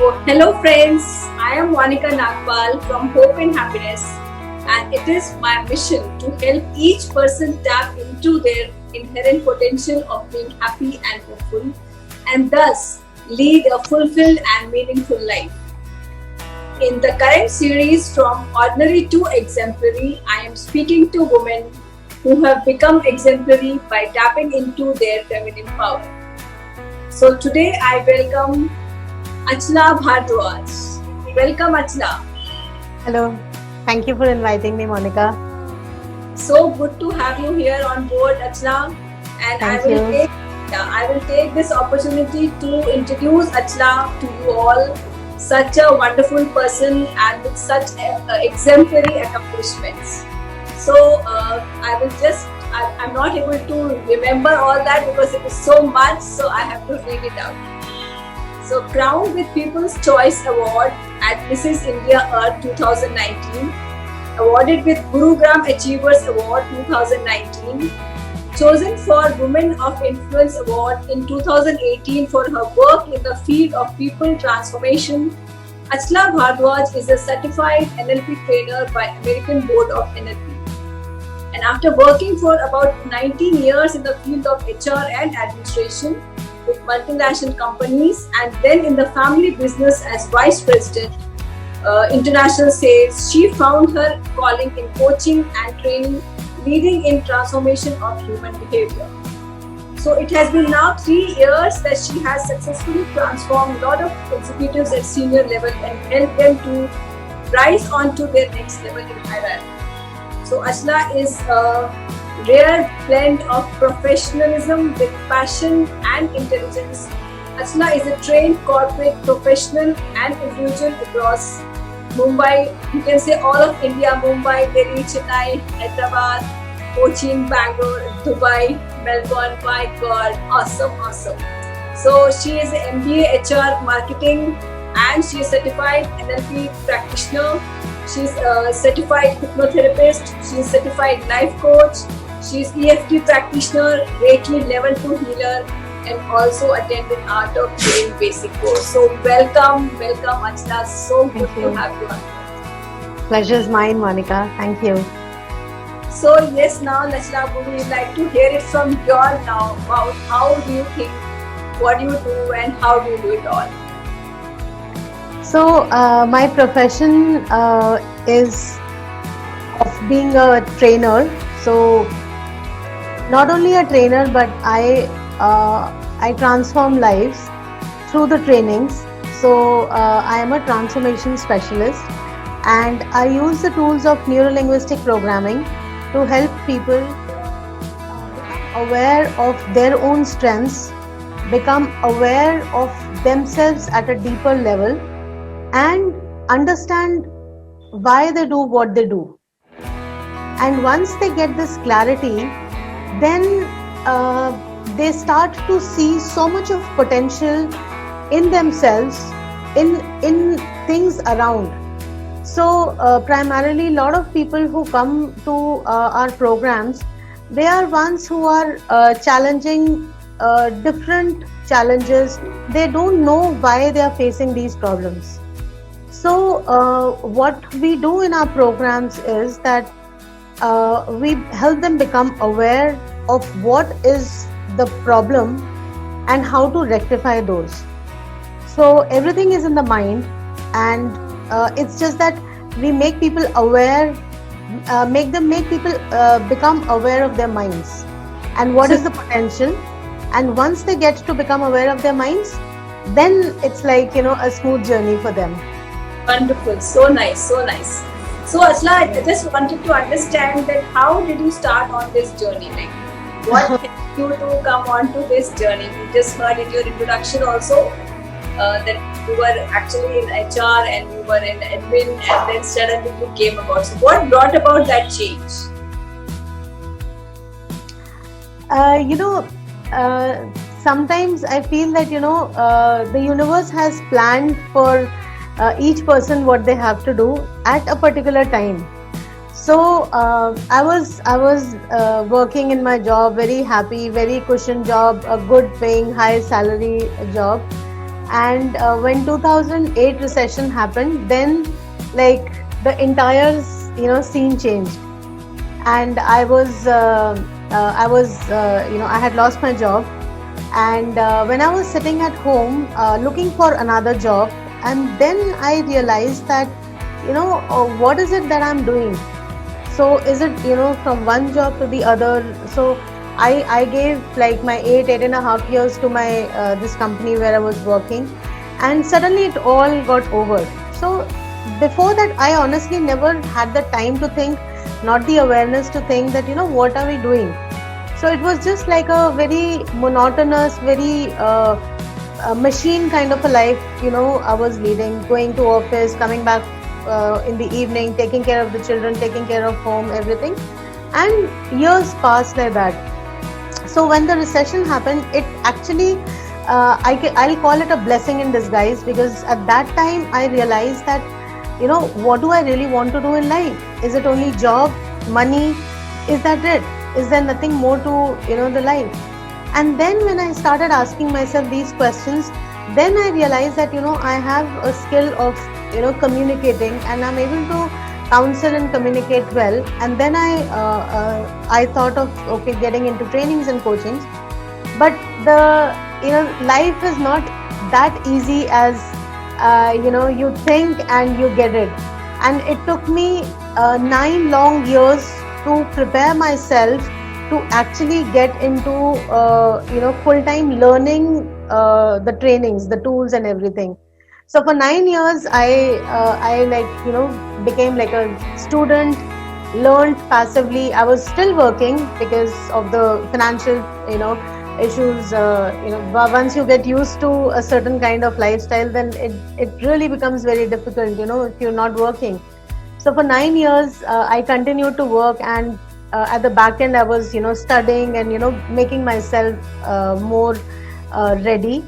Hello friends, I am Monica Nagpal from Hope and Happiness, and it is my mission to help each person tap into their inherent potential of being happy and hopeful, and thus lead a fulfilled and meaningful life. In the current series, From Ordinary to Exemplary, I am speaking to women who have become exemplary by tapping into their feminine power. So today I welcome Achla Bhardwaj. Welcome, Achla. Hello. Thank you for inviting me, Monica. So good to have you here on board, Achla. And Thank you. I will take this opportunity to introduce Achla to you all. Such a wonderful person and with such exemplary accomplishments. So I'm not able to remember all that because it is so much. So I have to read it out. So, crowned with People's Choice Award at Mrs. India Earth 2019, awarded with Gurugram Achievers Award 2019, chosen for Women of Influence Award in 2018 for her work in the field of people transformation. Achla Bhardwaj is a certified NLP trainer by American Board of NLP. And after working for about 19 years in the field of HR and administration, with multinational companies and then in the family business as vice president, international sales, she found her calling in coaching and training, leading in transformation of human behavior. So it has been now 3 years that she has successfully transformed a lot of executives at senior level and helped them to rise on to their next level in hierarchy. So Achla is a rare blend of professionalism with passion and intelligence. Achla is a trained corporate professional and individual across Mumbai, you can say all of India, Mumbai, Delhi, Chennai, Hyderabad, Cochin, Bangalore, Dubai, Melbourne. My God, awesome. So she is an MBA HR marketing and she is certified NLP practitioner. She is a certified hypnotherapist. She is certified life coach. She is EFT practitioner, Reiki level 2 healer, and also attended Art of Healing basic course. So welcome Achla. So good to have you on. Pleasure is mine, Monica. Thank you. So yes, now Achla, would we like to hear it from your now about how do you think, what do you do, and how do you do it all? So my profession is of being a trainer. So not only a trainer, but I transform lives through the trainings. So I am a transformation specialist, and I use the tools of neuro-linguistic programming to help people become aware of their own strengths, become aware of themselves at a deeper level, and understand why they do what they do. And once they get this clarity, then they start to see so much of potential in themselves, in things around. So primarily, a lot of people who come to our programs, they are ones who are challenging different challenges. They don't know why they are facing these problems. So what we do in our programs is that we help them become aware of what is the problem and how to rectify those. So everything is in the mind, and it's just that we make people aware, make people become aware of their minds and what is the potential. And once they get to become aware of their minds, then it's like, a smooth journey for them. Wonderful, so nice. So Achla, I just wanted to understand that how did you start on this journey? Like, what helped you to come on to this journey? We just heard in your introduction also that you were actually in HR and you were in admin, and then suddenly you came about. So what brought about that change? Sometimes I feel that, the universe has planned for each person what they have to do at a particular time. So I was working in my job, very happy, very cushion job, a good paying, high salary job. And when 2008 recession happened, then like the entire scene changed. And I had lost my job. And when I was sitting at home looking for another job, and then I realized that what is it that I'm doing. So is it from one job to the other. So I gave like my 8.5 years to my this company where I was working, and suddenly it all got over. So before that, I honestly never had the time to think, not the awareness to think that what are we doing. So it was just like a very monotonous, very machine kind of a life, I was leading, going to office, coming back in the evening, taking care of the children, taking care of home, everything. And years passed like that. So when the recession happened, it actually, I'll call it a blessing in disguise, because at that time I realized that, what do I really want to do in life? Is it only job, money? Is that it? Is there nothing more to, the life? And then when I started asking myself these questions, then I realized that, I have a skill of, communicating, and I'm able to counsel and communicate well. And then I thought of, okay, getting into trainings and coachings. But the, life is not that easy as, you think and you get it. And it took me 9 long years to prepare myself to actually get into full-time learning the trainings, the tools and everything. So for 9 years I became like a student, learned passively. I was still working because of the financial issues. But once you get used to a certain kind of lifestyle, then it really becomes very difficult if you're not working. So for 9 years, I continued to work, and at the back end, I was, studying and, making myself more ready.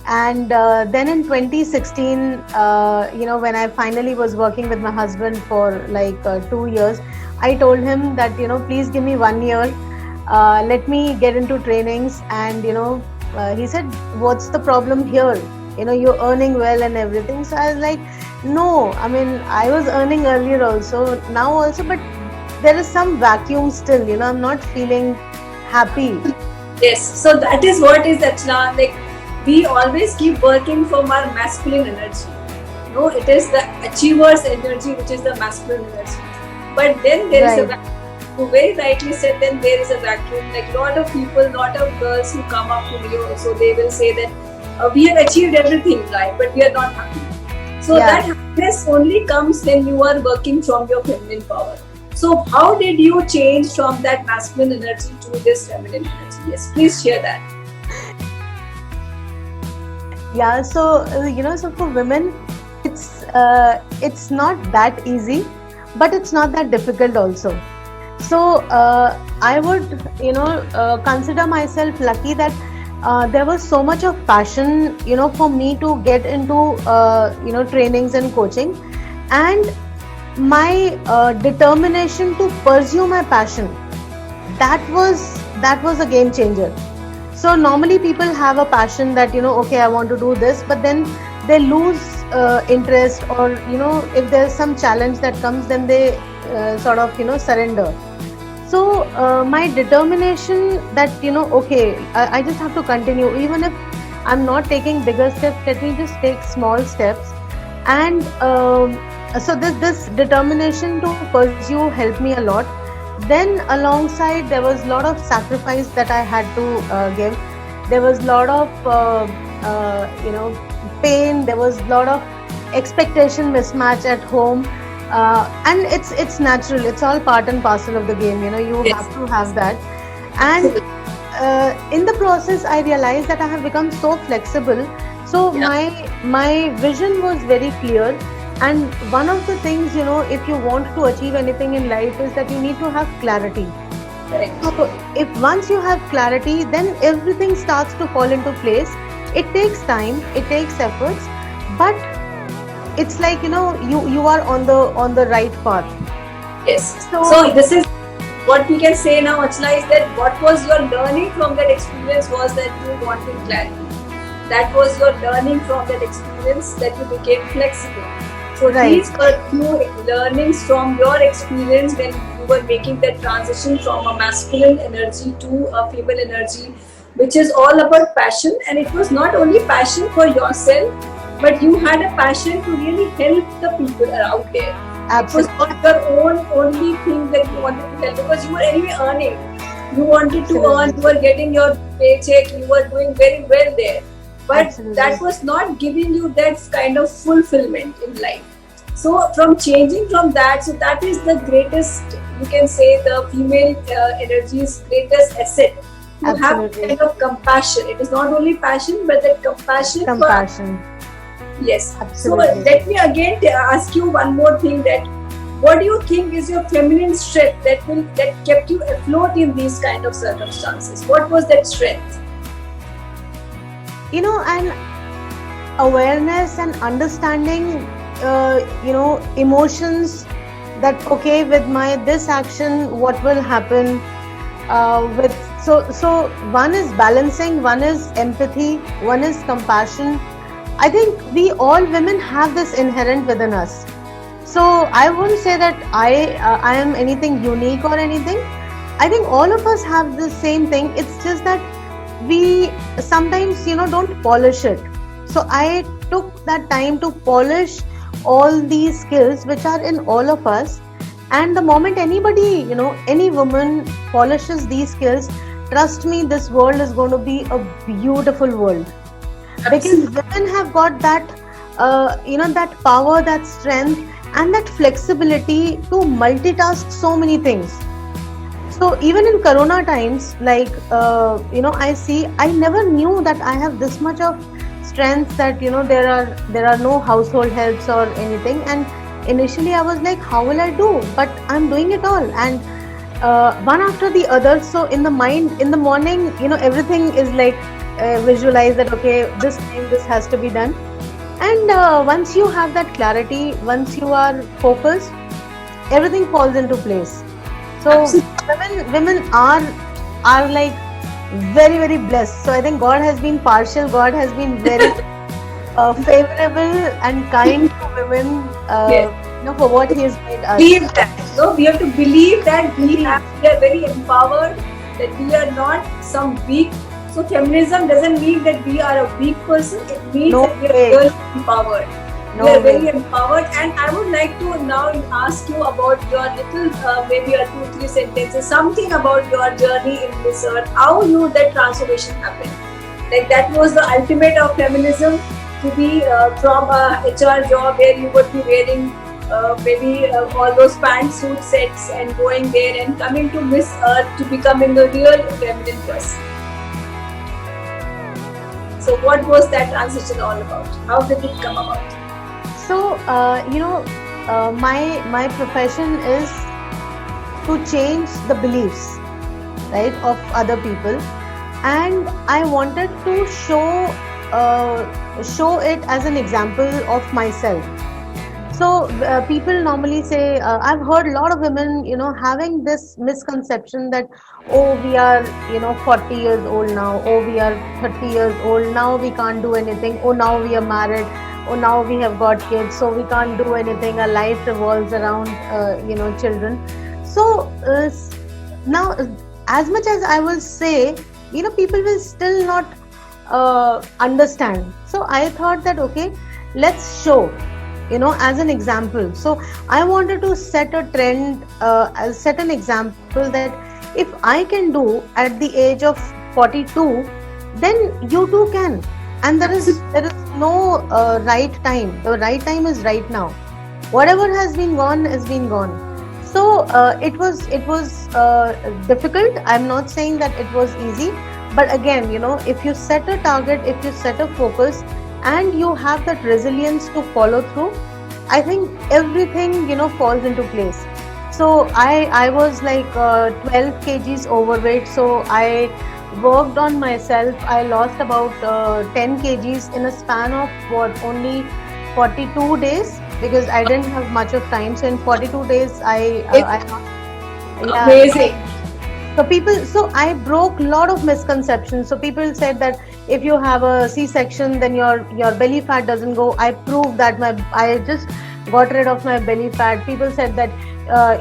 And then in 2016, when I finally was working with my husband for like 2 years, I told him that, please give me 1 year, let me get into trainings. And, he said, what's the problem here? You're earning well and everything. So I was like, no, I mean, I was earning earlier also, now also, but there is some vacuum still, I'm not feeling happy. Yes, so that is what is Achla, like we always keep working from our masculine energy. It is the achiever's energy which is the masculine energy. But then there is a vacuum. You very rightly said, then there is a vacuum. Like lot of people, lot of girls who come up to me also, they will say that we have achieved everything, right, but we are not happy. So that happiness only comes when you are working from your feminine power. So how did you change from that masculine energy to this feminine energy? Yes, please share that. Yeah, so so for women, it's not that easy, but it's not that difficult also. So I would consider myself lucky that there was so much of passion for me to get into trainings and coaching, and my determination to pursue my passion, that was a game changer. So normally people have a passion that okay, I want to do this, but then they lose interest, or if there's some challenge that comes, then they sort of surrender. So my determination that okay, I just have to continue, even if I'm not taking bigger steps, let me just take small steps. And so this determination to pursue helped me a lot. Then alongside, there was a lot of sacrifice that I had to give. There was a lot of pain. There was a lot of expectation mismatch at home. And it's natural, it's all part and parcel of the game, you Yes. have to have that. And in the process, I realized that I have become so flexible. So my vision was very clear. And one of the things, if you want to achieve anything in life, is that you need to have clarity. Correct. So if once you have clarity, then everything starts to fall into place. It takes time, it takes efforts, but it's like you are on the right path. Yes. So this is what we can say now, Achla, is that what was your learning from that experience was that you wanted clarity. that was your learning from that experience, that you became flexible. So Right. these were few learnings from your experience when you were making that transition from a masculine energy to a female energy, which is all about passion. And it was not only passion for yourself, but you had a passion to really help the people out there. It was Absolutely. not your own only thing that you wanted to help, because you were anyway earning. You wanted to earn, Absolutely. you were getting your paycheck, you were doing very well there. But Absolutely. that was not giving you that kind of fulfillment in life. So from changing from that, so that is the greatest, you can say, the female energy's greatest asset. To have Absolutely. kind of compassion. It is not only passion, but that compassion. Compassion. Yes. Absolutely. So let me again ask you one more thing, that what do you think is your feminine strength that kept you afloat in these kind of circumstances? What was that strength? And awareness and understanding, emotions, that okay, with my this action, what will happen, with so one is balancing, one is empathy, one is compassion. I think we all women have this inherent within us. So I won't say that I am anything unique or anything. I think all of us have the same thing. It's just that we sometimes don't polish it. So I took that time to polish all these skills which are in all of us. And the moment anybody, any woman polishes these skills, trust me, this world is going to be a beautiful world. Because women have got that that power, that strength, and that flexibility to multitask so many things. So even in corona times, like I never knew that I have this much of strength, that there are no household helps or anything. And initially I was like, how will I do? But I'm doing it all, and one after the other. So in the mind, in the morning, everything is like visualize that okay, this time this has to be done. And once you have that clarity, once you are focused, everything falls into place. So women are like very, very blessed. So I think God has been partial. God has been very favorable and kind to women. For what He has made us. Believe that. No, we have to believe that we are very empowered. That we are not some weak. So feminism doesn't mean that we are a weak person. It means that we are very empowered. We are very empowered. And I would like to now ask you about your little, maybe a 2-3 sentences, something about your journey in this earth. How you that transformation happened? Like that was the ultimate of feminism, to be from a HR job where you would be wearing maybe all those pantsuit sets and going there and coming to Miss Earth to becoming a real feminine person. So what was that transition all about? How did it come about? So, my profession is to change the beliefs, right, of other people, and I wanted to show it as an example of myself. So people normally say, I've heard a lot of women, having this misconception that, oh, we are, 40 years old now, oh, we are 30 years old now, we can't do anything, oh, now we are married, oh, now we have got kids, so we can't do anything, our life revolves around, children. So now, as much as I will say, people will still not understand. So I thought that, okay, let's show, as an example. So I wanted to set a trend, set an example that if I can do at the age of 42, then you too can. And there is no right time. The right time is right now. Whatever has been gone has been gone. So it was difficult. I'm not saying that it was easy, but again, if you set a target, if you set a focus, and you have that resilience to follow through, I think everything falls into place. So I was like 12 kgs overweight, so I worked on myself. I lost about 10 kgs in a span of only 42 days, because I didn't have much of time. So in 42 days I amazing. So I broke a lot of misconceptions. So people said that if you have a C-section, then your belly fat doesn't go. I proved that I just got rid of my belly fat. People said that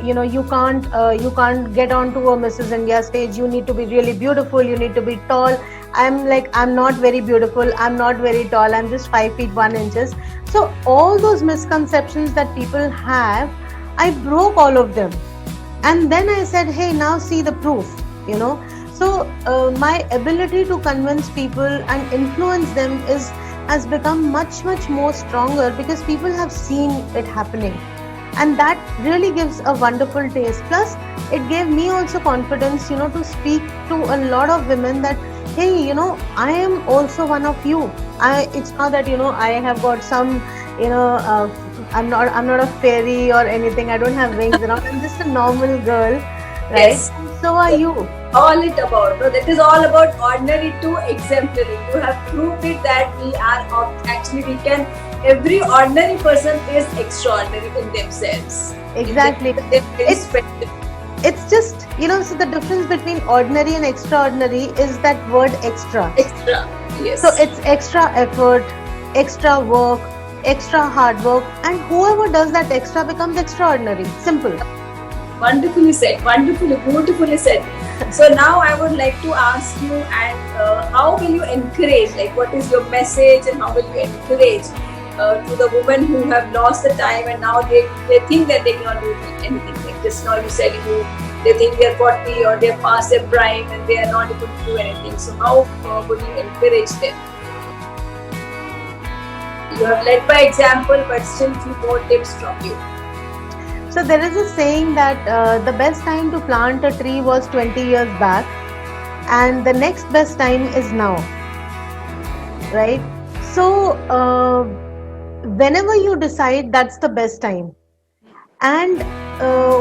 you can't get onto a Mrs. India stage. You need to be really beautiful. You need to be tall. I'm like, I'm not very beautiful. I'm not very tall. I'm just 5 feet 1 inches. So all those misconceptions that people have, I broke all of them. And then I said, hey, now see the proof, you know. So my ability to convince people and influence them has become much more stronger, because people have seen it happening, and that really gives a wonderful taste. Plus it gave me also confidence, to speak to a lot of women that, hey, I am also one of you. It's not that I have got some, I'm not a fairy or anything. I don't have wings around. I'm just a normal girl, right? Yes. And so are you. All it about. No, that is all about ordinary to exemplary. You have proved it that we are actually, we can. Every ordinary person is extraordinary in themselves. Exactly. It's just, so the difference between ordinary and extraordinary is that word extra. Extra. Yes. So it's extra effort, extra work, extra hard work, and whoever does that extra becomes extraordinary. Simple. Wonderfully said. Wonderfully, beautifully said. So now I would like to ask you, and how will you encourage? Like, what is your message, and how will you encourage to the women who have lost the time and now they think that they cannot do anything? Like just now you said, they think they are 40 or they are past their prime and they are not able to do anything. So how would you encourage them? You have led by example, but still few more tips from you. So there is a saying that the best time to plant a tree was 20 years back, and the next best time is now, right? So whenever you decide, that's the best time. And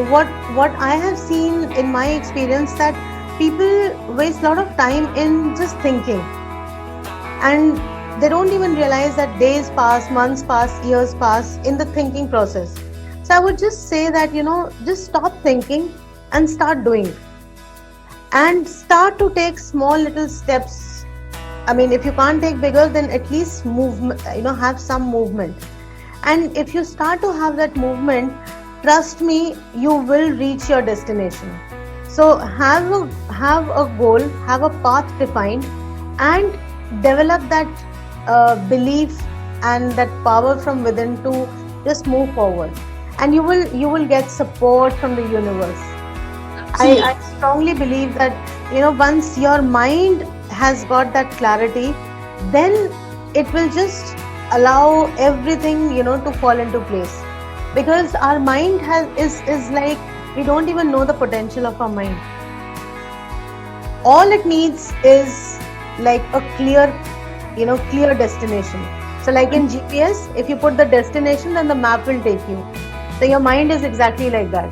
what I have seen in my experience, that people waste a lot of time in just thinking, and they don't even realize that days pass, months pass, years pass in the thinking process. So I would just say that, just stop thinking and start doing, and start to take small little steps. I mean, if you can't take bigger, then at least movement, have some movement. And if you start to have that movement, trust me, you will reach your destination. So have a goal, have a path defined, and develop that belief and that power from within to just move forward. And you will get support from the universe. I strongly believe that, once your mind has got that clarity, then it will just allow everything, to fall into place. Because our mind is like, we don't even know the potential of our mind. All it needs is like a clear destination. So like in GPS, if you put the destination, then the map will take you. So your mind is exactly like that.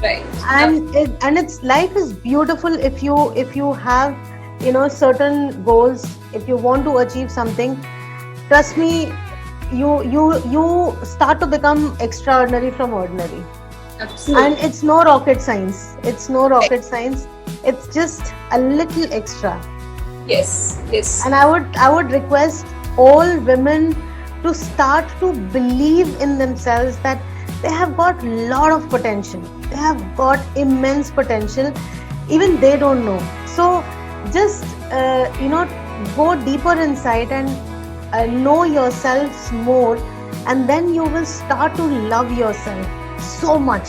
Right. And its life is beautiful if you have, certain goals. If you want to achieve something, trust me, you start to become extraordinary from ordinary. Absolutely. And it's no rocket science. It's just a little extra. Yes. And I would request all women to start to believe in themselves, that they have got a lot of potential. They have got immense potential. Even they don't know. So just go deeper inside and know yourselves more, and then you will start to love yourself so much.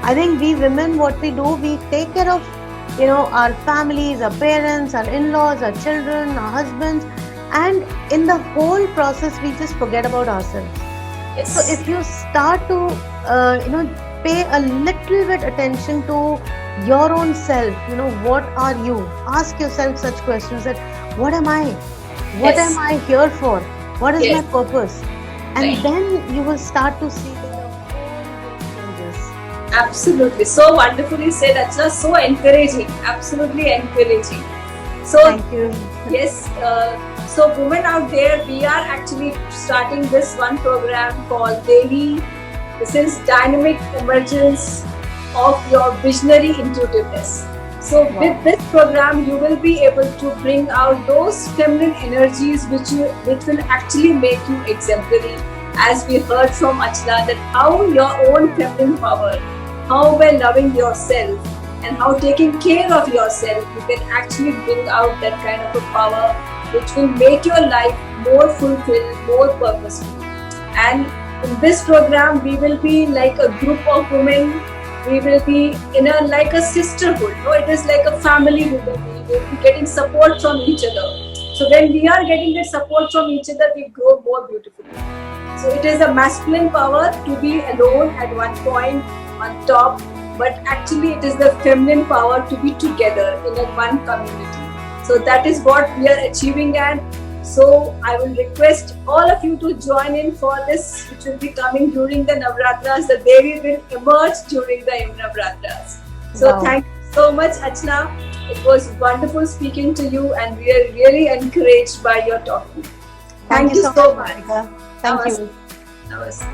I think we women, what we do, we take care of our families, our parents, our in-laws, our children, our husbands, and in the whole process we just forget about ourselves. Yes. So if you start to pay a little bit attention to your own self, what are you? Ask yourself such questions, that what am I? What am I here for? What is my purpose? And then you will start to see the whole changes. Absolutely. So wonderfully said, Achla. So encouraging. Absolutely encouraging. So thank you. Yes. So women out there, we are actually starting this one program called Devi. This is Dynamic Emergence of Your Visionary Intuitiveness. So Wow. with this program, you will be able to bring out those feminine energies which will actually make you exemplary. As we heard from Achla, that how your own feminine power, how by loving yourself and how taking care of yourself, you can actually bring out that kind of a power which will make your life more fulfilled, more purposeful. And in this program, we will be like a group of women. We will be in a like a sisterhood. No, it is like a family. We will be getting support from each other. So when we are getting that support from each other, we grow more beautifully. So it is a masculine power to be alone at one point on top, but actually it is the feminine power to be together in a one community. So that is what we are achieving, and so I will request all of you to join in for this, which will be coming during the Navratras. The Devi will emerge during the Navratras. So Wow. thank you so much, Achna. It was wonderful speaking to you, and we are really encouraged by your talking. Thank you so much. Monica. Thank you. Namaste.